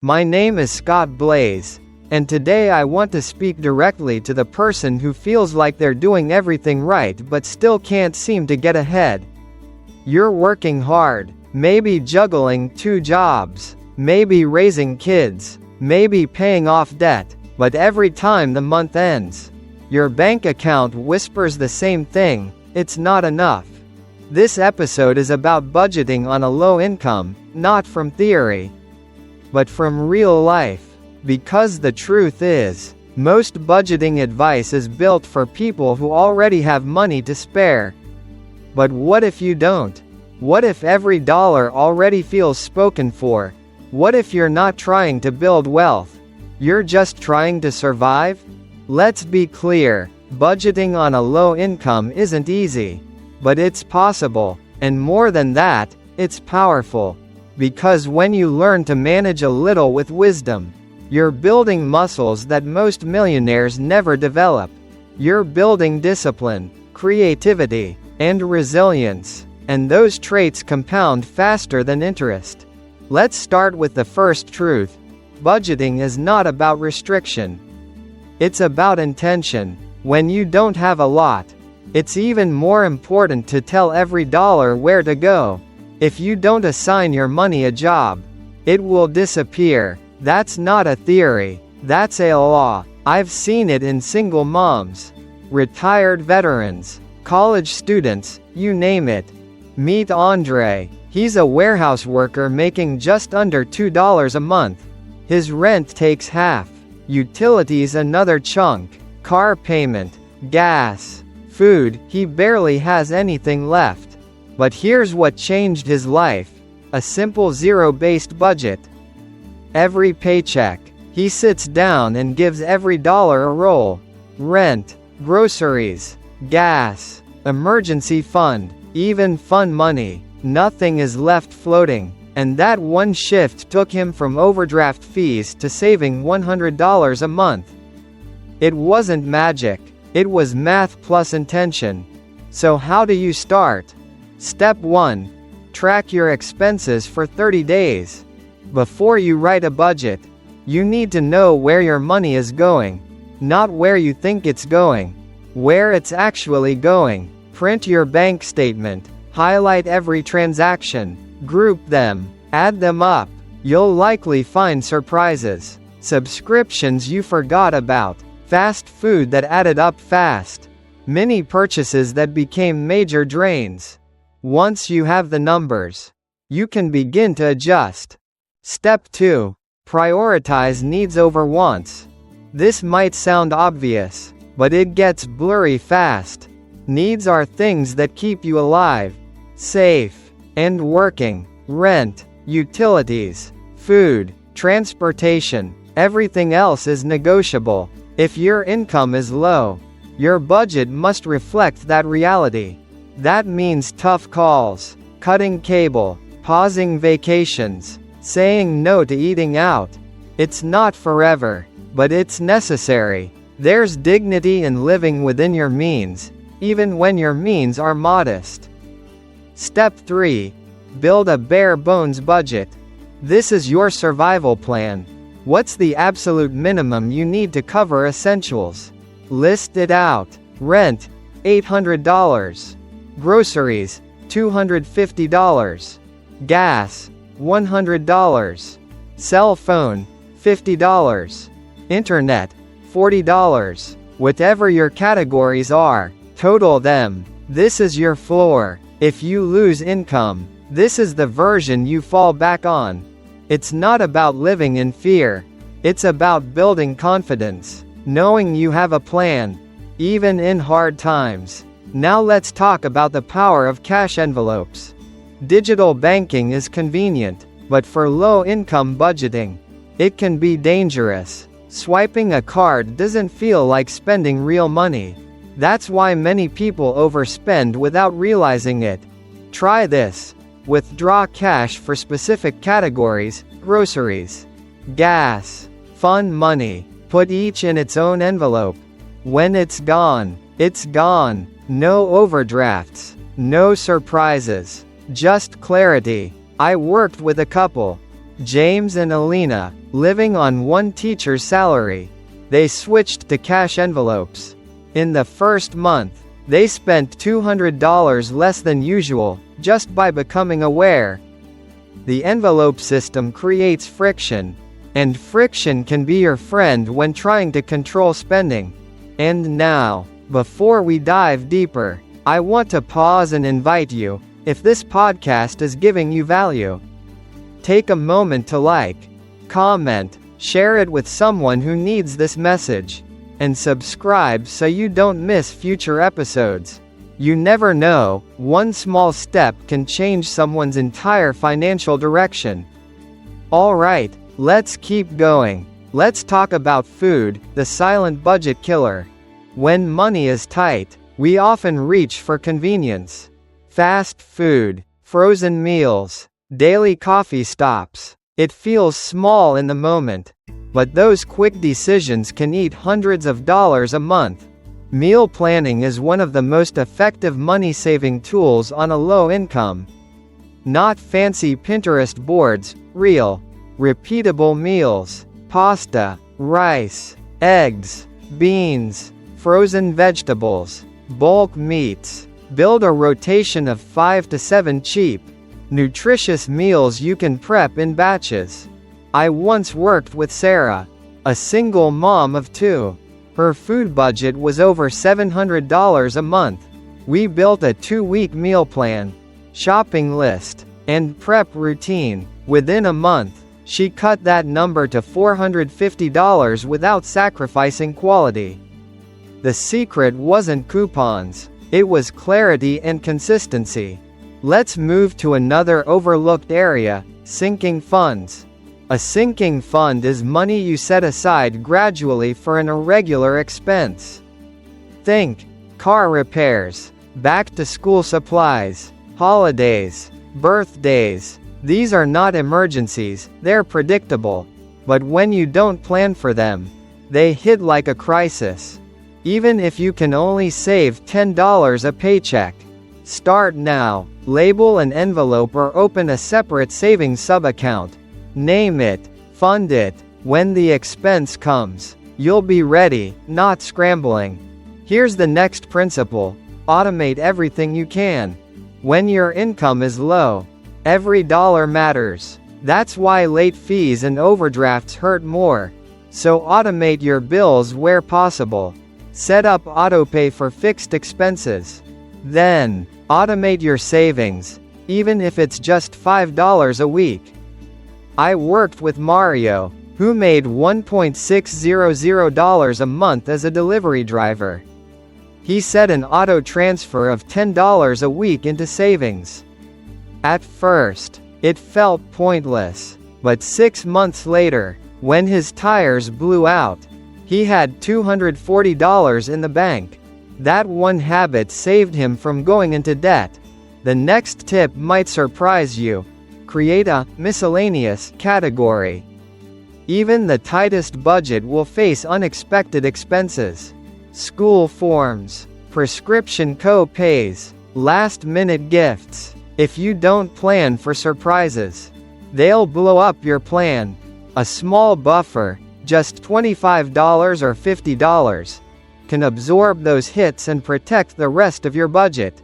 My name is Scott Blaze, and today I want to speak directly to the person who feels like they're doing everything right but still can't seem to get ahead. You're working hard, maybe juggling 2 jobs, maybe raising kids, maybe paying off debt, but every time the month ends, your bank account whispers the same thing: it's not enough. This episode is about budgeting on a low income, not from theory, but from real life. Because the truth is, most budgeting advice is built for people who already have money to spare. But what if you don't? What if every dollar already feels spoken for? What if you're not trying to build wealth? You're just trying to survive? Let's be clear, budgeting on a low income isn't easy. But it's possible, and more than that, it's powerful. Because when you learn to manage a little with wisdom, you're building muscles that most millionaires never develop. You're building discipline, creativity, and resilience, and those traits compound faster than interest. Let's start with the first truth. Budgeting is not about restriction. It's about intention. When you don't have a lot, it's even more important to tell every dollar where to go. If you don't assign your money a job, it will disappear. That's not a theory, that's a law. I've seen it in single moms, retired veterans, college students, you name it. Meet Andre. He's a warehouse worker making just under $2 a month. His rent takes half, utilities another chunk, car payment, gas, food, he barely has anything left. But here's what changed his life: a simple zero-based budget. Every paycheck, he sits down and gives every dollar a roll. Rent, groceries, gas, emergency fund, even fun money. Nothing is left floating. And that one shift took him from overdraft fees to saving $100 a month. It wasn't magic. It was math plus intention. So how do you start? Step 1. Track your expenses for 30 days. Before you write a budget, you need to know where your money is going. Not where you think it's going. Where it's actually going. Print your bank statement. Highlight every transaction. Group them. Add them up. You'll likely find surprises. Subscriptions you forgot about. Fast food that added up fast. Mini purchases that became major drains. Once you have the numbers, you can begin to adjust. Step 2. Prioritize needs over wants. This might sound obvious, but it gets blurry fast. Needs are things that keep you alive, safe, and working. Rent, utilities, food, transportation, everything else is negotiable. If your income is low, your budget must reflect that reality. That means tough calls, cutting cable, pausing vacations, saying no to eating out. It's not forever, but it's necessary. There's dignity in living within your means, even when your means are modest. Step 3. Build a bare bones budget. This is your survival plan. What's the absolute minimum you need to cover essentials? List it out. Rent, $800. Groceries, $250. Gas, $100. Cell phone, $50. Internet, $40. Whatever your categories are, total them. This is your floor. If you lose income, this is the version you fall back on. It's not about living in fear. It's about building confidence, knowing you have a plan, even in hard times. Now let's talk about the power of cash envelopes. Digital banking is convenient, but for low-income budgeting, it can be dangerous. Swiping a card doesn't feel like spending real money. That's why many people overspend without realizing it. Try this. Withdraw cash for specific categories: groceries, gas, fun money. Put each in its own envelope. When it's gone, it's gone. No overdrafts, no surprises, just clarity. I worked with a couple. James and Alina, living on one teacher's salary. They switched to cash envelopes. In the first month, they spent $200 less than usual, just by becoming aware. The envelope system creates friction. And friction can be your friend when trying to control spending. And now, before we dive deeper, I want to pause and invite you, if this podcast is giving you value, take a moment to like, comment, share it with someone who needs this message, and subscribe so you don't miss future episodes. You never know, one small step can change someone's entire financial direction. Alright, let's keep going. Let's talk about food, the silent budget killer. When money is tight, we often reach for convenience. Fast food, frozen meals, daily coffee stops. It feels small in the moment, but those quick decisions can eat hundreds of dollars a month. Meal planning is one of the most effective money-saving tools on a low income. Not fancy Pinterest boards, real, repeatable meals. Pasta, rice, eggs, beans, frozen vegetables, bulk meats. Build a rotation of 5 to 7 cheap, nutritious meals you can prep in batches. I once worked with Sarah, a single mom of 2. Her food budget was over $700 a month. We built a 2-week meal plan, shopping list, and prep routine. Within a month, she cut that number to $450 without sacrificing quality. The secret wasn't coupons. It was clarity and consistency. Let's move to another overlooked area, sinking funds. A sinking fund is money you set aside gradually for an irregular expense. Think car repairs, back-to-school supplies, holidays, birthdays. These are not emergencies, they're predictable. But when you don't plan for them, they hit like a crisis. Even if you can only save $10 a paycheck. Start now. Label an envelope or open a separate savings sub-account. Name it, fund it. When the expense comes, you'll be ready, not scrambling. Here's the next principle: automate everything you can. When your income is low, every dollar matters. That's why late fees and overdrafts hurt more. So automate your bills where possible. Set up autopay for fixed expenses. Then, automate your savings, even if it's just $5 a week. I worked with Mario, who made $1,600 a month as a delivery driver. He set an auto transfer of $10 a week into savings. At first, it felt pointless, but 6 months later, when his tires blew out, he had $240 in the bank. That one habit saved him from going into debt. The next tip might surprise you. Create a miscellaneous category. Even the tightest budget will face unexpected expenses. School forms, prescription co-pays, last-minute gifts. If you don't plan for surprises, they'll blow up your plan. A small buffer, just $25 or $50, can absorb those hits and protect the rest of your budget.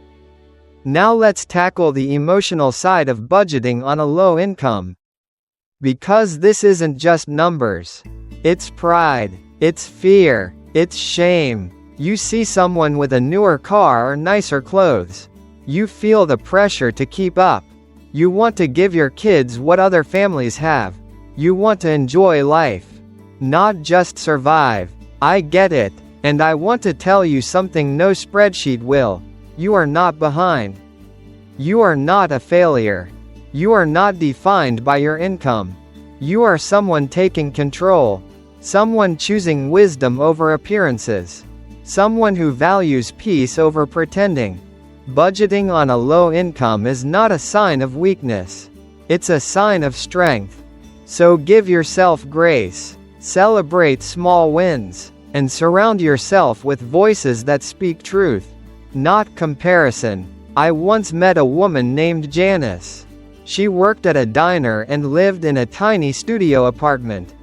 Now let's tackle the emotional side of budgeting on a low income. Because this isn't just numbers. It's pride, it's fear, it's shame. You see someone with a newer car or nicer clothes. You feel the pressure to keep up. You want to give your kids what other families have. You want to enjoy life, not just survive. I get it, and I want to tell you something no spreadsheet will. You are not behind. You are not a failure. You are not defined by your income. You are someone taking control. Someone choosing wisdom over appearances. Someone who values peace over pretending. Budgeting on a low income is not a sign of weakness. It's a sign of strength. So give yourself grace. Celebrate small wins. And surround yourself with voices that speak truth, not comparison. I once met a woman named Janice. She worked at a diner and lived in a tiny studio apartment.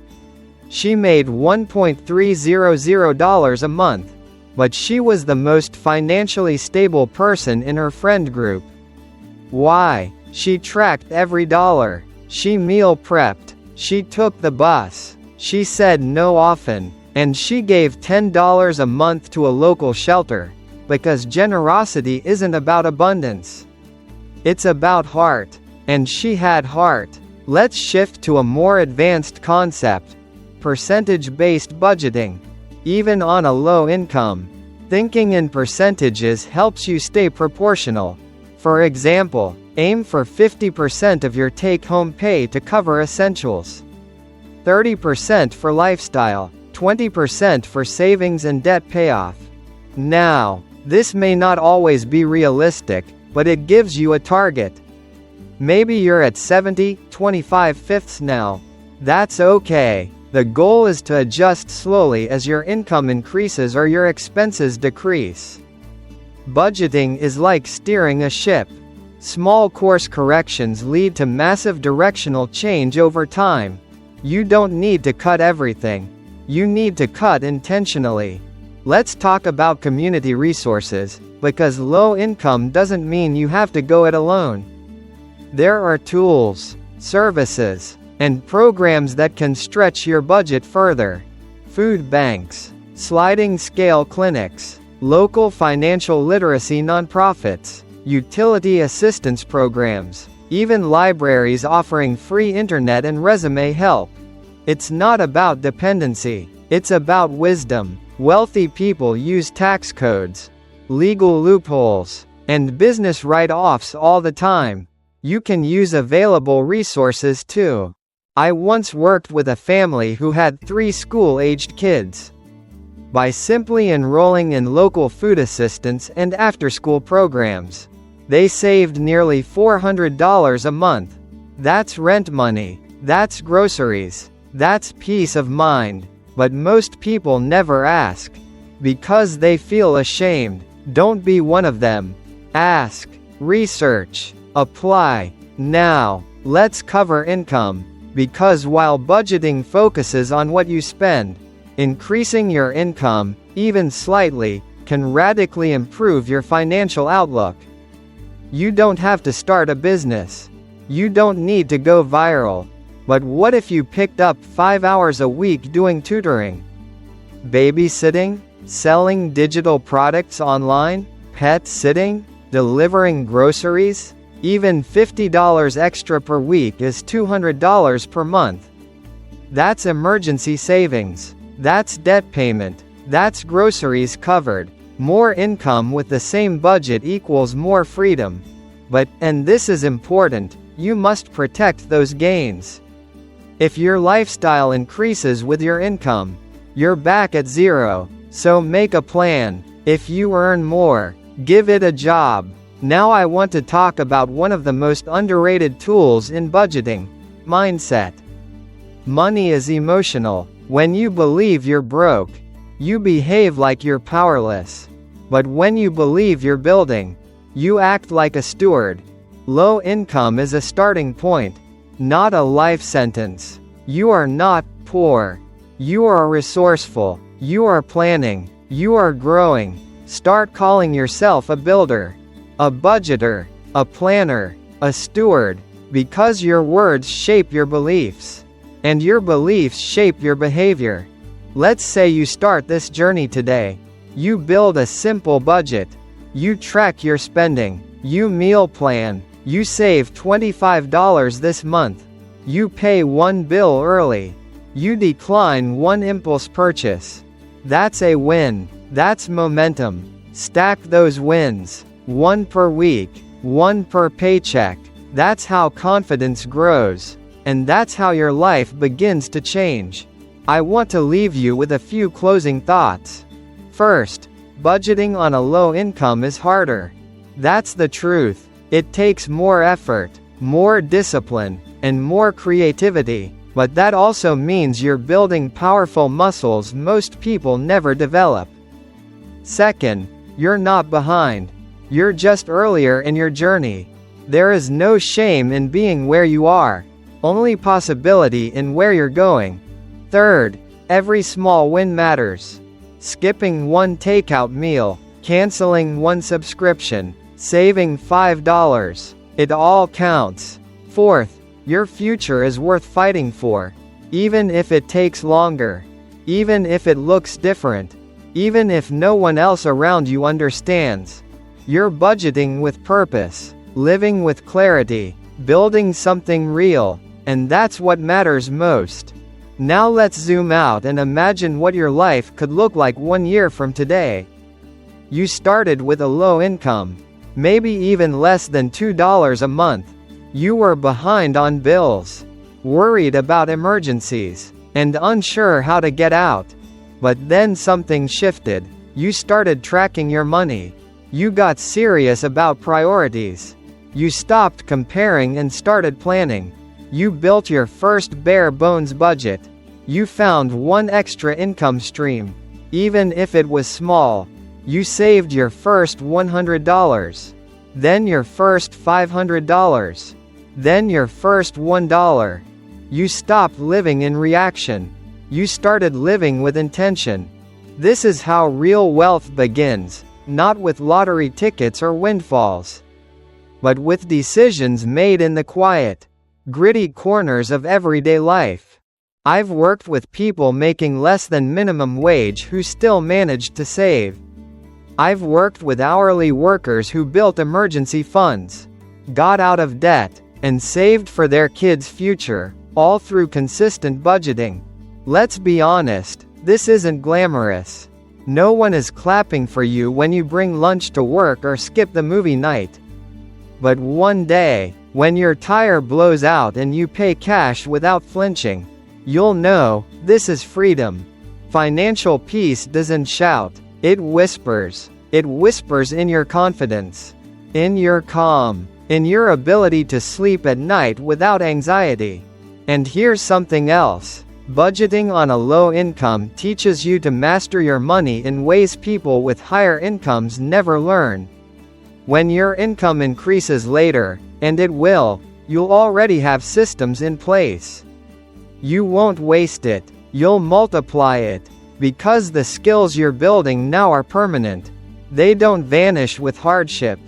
She made $1.300 a month. But she was the most financially stable person in her friend group. Why? She tracked every dollar. She meal prepped. She took the bus. She said no often. And she gave $10 a month to a local shelter. Because generosity isn't about abundance. It's about heart. And she had heart. Let's shift to a more advanced concept. Percentage-based budgeting. Even on a low income, thinking in percentages helps you stay proportional. For example, aim for 50% of your take-home pay to cover essentials. 30% for lifestyle, 20% for savings and debt payoff. Now, this may not always be realistic, but it gives you a target. Maybe you're at 70/25 now. That's okay. The goal is to adjust slowly as your income increases or your expenses decrease. Budgeting is like steering a ship. Small course corrections lead to massive directional change over time. You don't need to cut everything. You need to cut intentionally. Let's talk about community resources, because low income doesn't mean you have to go it alone. There are tools, services, and programs that can stretch your budget further. Food banks, sliding scale clinics, local financial literacy nonprofits, utility assistance programs, even libraries offering free internet and resume help. It's not about dependency, it's about wisdom. Wealthy people use tax codes, legal loopholes, and business write-offs all the time. You can use available resources too. I once worked with a family who had 3 school-aged kids. By simply enrolling in local food assistance and after-school programs, they saved nearly $400 a month. That's rent money. That's groceries. That's peace of mind. But most people never ask. Because they feel ashamed. Don't be one of them. Ask. Research. Apply. Now, let's cover income. Because while budgeting focuses on what you spend, increasing your income, even slightly, can radically improve your financial outlook. You don't have to start a business. You don't need to go viral. But what if you picked up 5 hours a week doing tutoring, babysitting, selling digital products online, pet sitting, delivering groceries? Even $50 extra per week is $200 per month. That's emergency savings. That's debt payment. That's groceries covered. More income with the same budget equals more freedom. But, and this is important, you must protect those gains. If your lifestyle increases with your income, you're back at zero. So make a plan. If you earn more, give it a job. Now I want to talk about one of the most underrated tools in budgeting: mindset. Money is emotional. When you believe you're broke, you behave like you're powerless. But when you believe you're building, you act like a steward. Low income is a starting point, not a life sentence. You are not poor. You are resourceful. You are planning. You are growing. Start calling yourself a builder, a budgeter, a planner, a steward, because your words shape your beliefs, and your beliefs shape your behavior. Let's say you start this journey today. You build a simple budget. You track your spending. You meal plan. You save $25 this month. You pay one bill early. You decline one impulse purchase. That's a win. That's momentum. Stack those wins. 1 per week, 1 per paycheck. That's how confidence grows. And that's how your life begins to change. I want to leave you with a few closing thoughts. First, budgeting on a low income is harder. That's the truth. It takes more effort, more discipline, and more creativity. But that also means you're building powerful muscles most people never develop. Second, you're not behind. You're just earlier in your journey. There is no shame in being where you are, only possibility in where you're going. Third, every small win matters. Skipping one takeout meal, canceling one subscription, saving $5. It all counts. Fourth, your future is worth fighting for. Even if it takes longer. Even if it looks different. Even if no one else around you understands. You're budgeting with purpose, living with clarity, building something real, and that's what matters most. Now let's zoom out and imagine what your life could look like 1 year from today. You started with a low income, maybe even less than $2 a month. You were behind on bills, worried about emergencies, and unsure how to get out. But then something shifted. You started tracking your money. You got serious about priorities. You stopped comparing and started planning. You built your first bare bones budget. You found one extra income stream, even if it was small. You saved your first $100. Then your first $500. Then your first $1. You stopped living in reaction. You started living with intention. This is how real wealth begins, not with lottery tickets or windfalls, but with decisions made in the quiet, gritty corners of everyday life. I've worked with people making less than minimum wage who still managed to save. I've worked with hourly workers who built emergency funds, got out of debt, and saved for their kids' future, all through consistent budgeting. Let's be honest, this isn't glamorous. No one is clapping for you when you bring lunch to work or skip the movie night. But one day, when your tire blows out and you pay cash without flinching, you'll know, this is freedom. Financial peace doesn't shout, it whispers. It whispers in your confidence, in your calm, in your ability to sleep at night without anxiety. And here's something else. Budgeting on a low income teaches you to master your money in ways people with higher incomes never learn. When your income increases later, and it will, you'll already have systems in place. You won't waste it, you'll multiply it, because the skills you're building now are permanent. They don't vanish with hardship.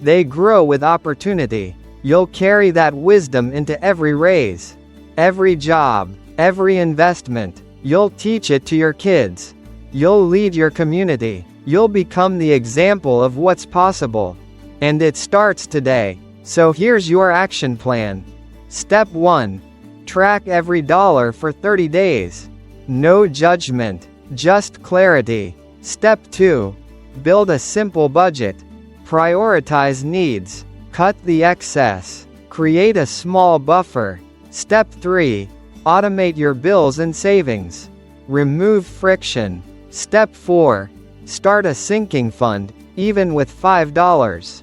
They grow with opportunity. You'll carry that wisdom into every raise, every job, every investment. You'll teach it to your kids. You'll lead your community. You'll become the example of what's possible. And it starts today. So here's your action plan. Step 1. Track every dollar for 30 days. No judgment, just clarity. Step 2. Build a simple budget. Prioritize needs. Cut the excess. Create a small buffer. Step 3. Automate your bills and savings. Remove friction. Step 4. Start a sinking fund, even with $5.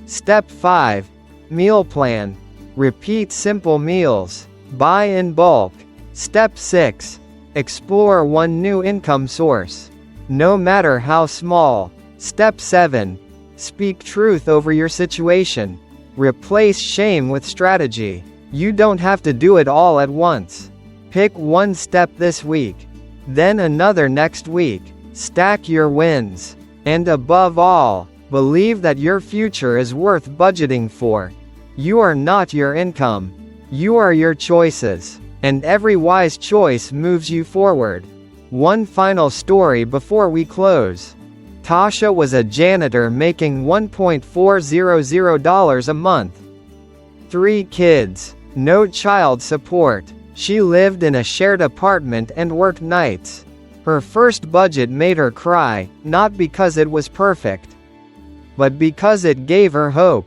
Step 5. Meal plan. Repeat simple meals. Buy in bulk. Step 6. Explore one new income source, no matter how small. Step 7. Speak truth over your situation. Replace shame with strategy. You don't have to do it all at once. Pick one step this week, then another next week. Stack your wins. And above all, believe that your future is worth budgeting for. You are not your income. You are your choices. And every wise choice moves you forward. One final story before we close. Tasha was a janitor making $1.400 a month. 3 kids, no child support. She lived in a shared apartment and worked nights. Her first budget made her cry, not because it was perfect, but because it gave her hope.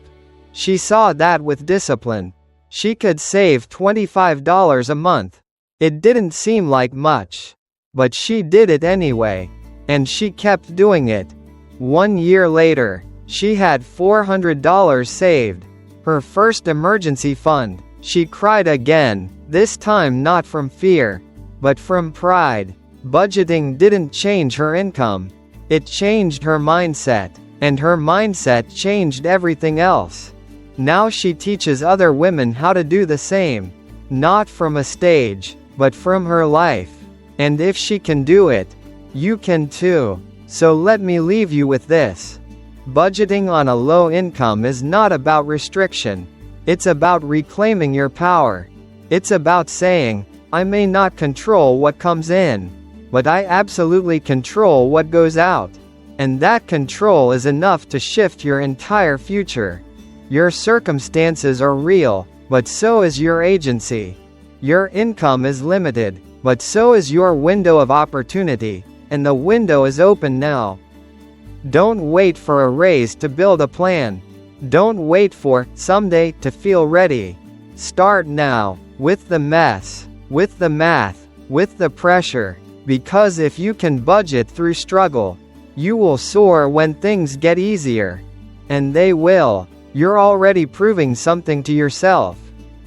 She saw that with discipline, she could save $25 a month. It didn't seem like much, but she did it anyway. And she kept doing it. 1 year later, she had $400 saved. Her first emergency fund. She cried again, this time not from fear, but from pride. Budgeting didn't change her income. It changed her mindset. And her mindset changed everything else. Now she teaches other women how to do the same. Not from a stage, but from her life. And if she can do it, you can too. So let me leave you with this. Budgeting on a low income is not about restriction. It's about reclaiming your power. It's about saying, I may not control what comes in, but I absolutely control what goes out. And that control is enough to shift your entire future. Your circumstances are real, but so is your agency. Your income is limited, but so is your window of opportunity, and the window is open now. Don't wait for a raise to build a plan. Don't wait for someday to feel ready. Start now, with the mess, with the math, with the pressure, because if you can budget through struggle, you will soar when things get easier. And they will. You're already proving something to yourself.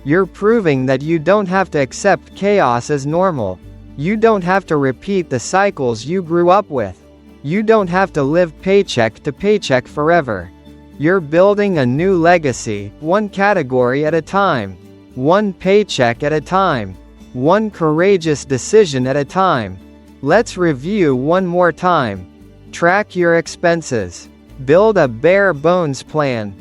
You're proving that you don't have to accept chaos as normal. You don't have to repeat the cycles you grew up with. You don't have to live paycheck to paycheck forever. You're building a new legacy, one category at a time. One paycheck at a time. One courageous decision at a time. Let's review one more time. Track your expenses. Build a bare bones plan.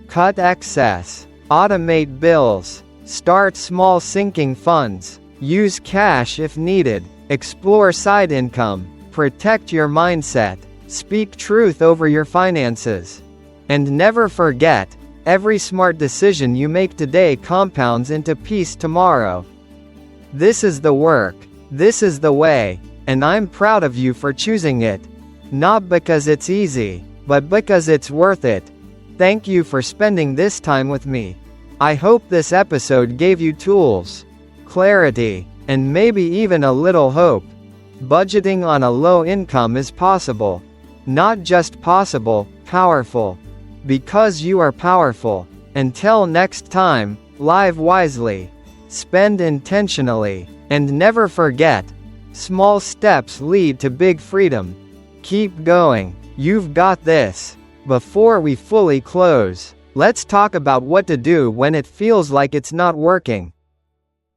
Cut excess. Automate bills. Start small sinking funds. Use cash if needed. Explore side income. Protect your mindset. Speak truth over your finances. And never forget, every smart decision you make today compounds into peace tomorrow. This is the work. This is the way. And I'm proud of you for choosing it. Not because it's easy, but because it's worth it. Thank you for spending this time with me. I hope this episode gave you tools, clarity, and maybe even a little hope. Budgeting on a low income is possible. Not just possible, powerful. Because you are powerful. Until next time, live wisely, spend intentionally, and never forget, small steps lead to big freedom. Keep going. You've got this. Before we fully close, let's talk about what to do when it feels like it's not working.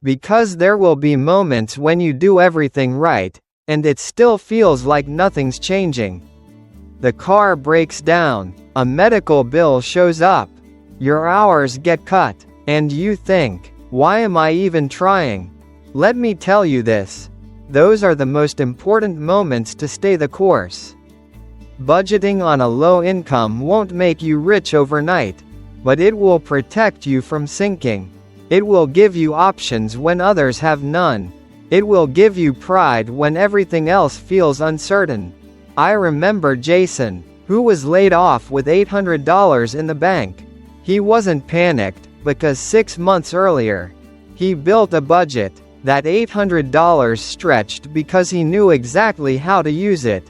Because there will be moments when you do everything right, and it still feels like nothing's changing. The car breaks down, a medical bill shows up, your hours get cut, and you think, why am I even trying? Let me tell you this. Those are the most important moments to stay the course. Budgeting on a low income won't make you rich overnight, but it will protect you from sinking. It will give you options when others have none. It will give you pride when everything else feels uncertain. I remember Jason, who was laid off with $800 in the bank. He wasn't panicked, because 6 months earlier, he built a budget. That $800 stretched because he knew exactly how to use it.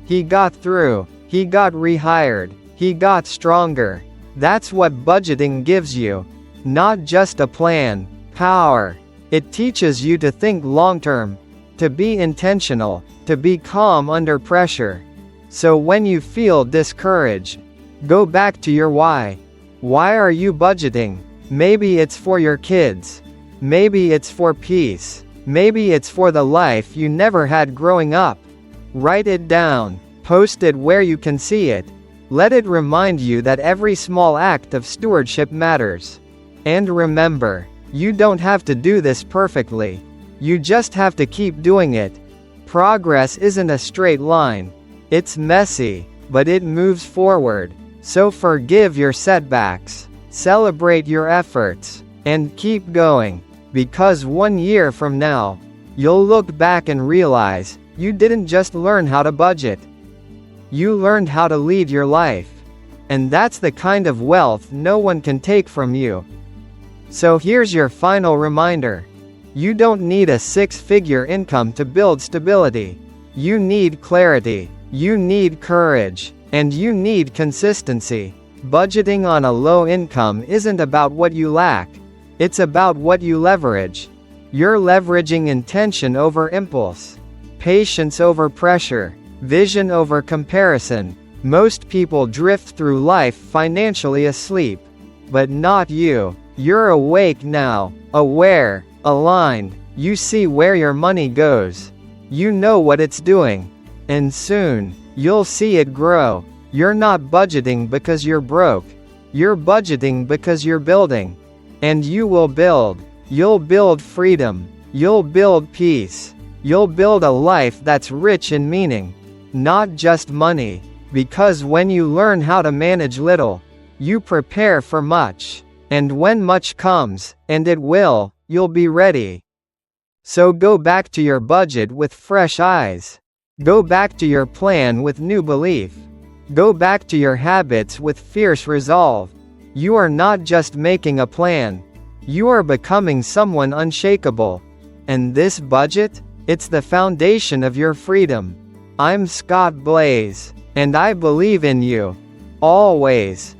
He got through, he got rehired, he got stronger. That's what budgeting gives you. Not just a plan, power. It teaches you to think long-term, to be intentional, to be calm under pressure. So when you feel discouraged, go back to your why. Why are you budgeting? Maybe it's for your kids. Maybe it's for peace. Maybe it's for the life you never had growing up. Write it down. Post it where you can see it. Let it remind you that every small act of stewardship matters. And remember, you don't have to do this perfectly. You just have to keep doing it. Progress isn't a straight line. It's messy, but it moves forward. So forgive your setbacks, celebrate your efforts, and keep going. Because 1 year from now, you'll look back and realize, you didn't just learn how to budget. You learned how to lead your life. And that's the kind of wealth no one can take from you. So here's your final reminder. You don't need a 6-figure income to build stability. You need clarity. You need courage. And you need consistency. Budgeting on a low income isn't about what you lack. It's about what you leverage. You're leveraging intention over impulse, patience over pressure, vision over comparison. Most people drift through life financially asleep. But not you. You're awake now, aware, aligned. You see where your money goes. You know what it's doing. And soon, you'll see it grow. You're not budgeting because you're broke. You're budgeting because you're building. And you will build. You'll build freedom. You'll build peace. You'll build a life that's rich in meaning. Not just money. Because when you learn how to manage little, you prepare for much. And when much comes, and it will, you'll be ready. So go back to your budget with fresh eyes. Go back to your plan with new belief. Go back to your habits with fierce resolve. You are not just making a plan. You are becoming someone unshakable. And this budget? It's the foundation of your freedom. I'm Scott Blaze. And I believe in you. Always.